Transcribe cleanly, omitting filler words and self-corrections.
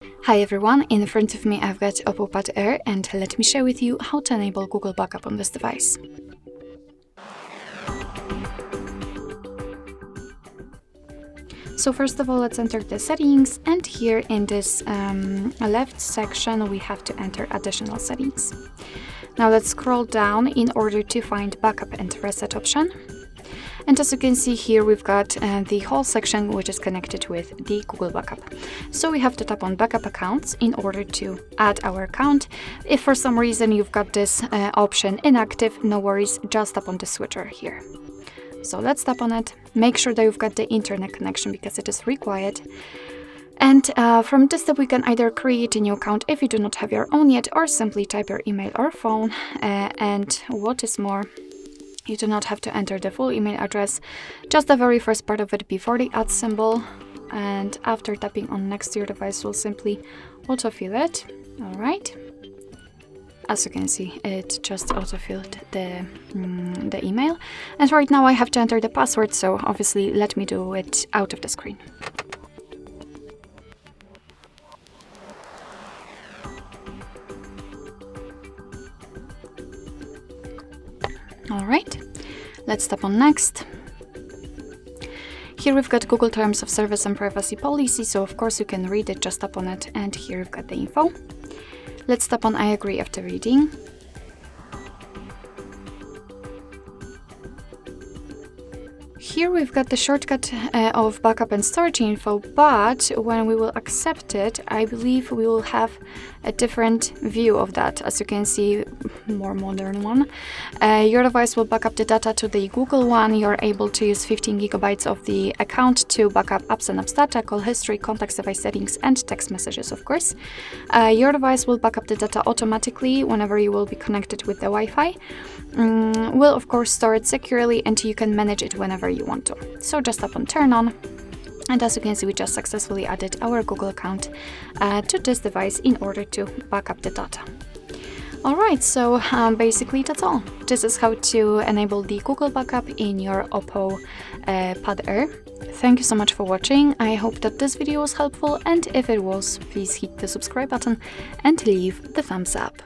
Hi everyone, in front of me I've got OPPO Pad Air and let me share with you how to enable Google Backup on this device. So first of all, let's enter the settings, and here in this left section we have to enter additional settings. Now let's scroll down in order to find backup and reset option. And as you can see here, we've got the whole section which is connected with the Google Backup. So we have to tap on Backup Accounts in order to add our account. If for some reason you've got this option inactive, no worries, just tap on the switcher here. So let's tap on it. Make sure that you've got the internet connection because it is required. And from this step, we can either create a new account if you do not have your own yet, or simply type your email or phone. And what is more, you do not have to enter the full email address, just the very first part of it before the @ symbol. And after tapping on next to your device, we'll simply autofill it. All right. As you can see, it just autofilled the email. And right now I have to enter the password, so obviously let me do it out of the screen. All right, let's tap on next. Here we've got Google Terms of Service and Privacy Policy, so of course you can read it, just tap on it, and here we've got the info. Let's tap on I agree after reading. Here we've got the shortcut of backup and storage info, but when we will accept it, I believe we will have a different view of that. As you can see, more modern one. Your device will back up the data to the Google one. You're able to use 15 gigabytes of the account to back up apps and apps data, call history, contacts, device settings, and text messages, of course. Your device will back up the data automatically whenever you will be connected with the Wi-Fi. Will of course store it securely, and you can manage it whenever you want to. So just tap on turn on. And as you can see, we just successfully added our Google account to this device in order to back up the data. Alright, so basically that's all. This is how to enable the Google Backup in your OPPO Pad Air. Thank you so much for watching. I hope that this video was helpful, and if it was, please hit the subscribe button and leave the thumbs up.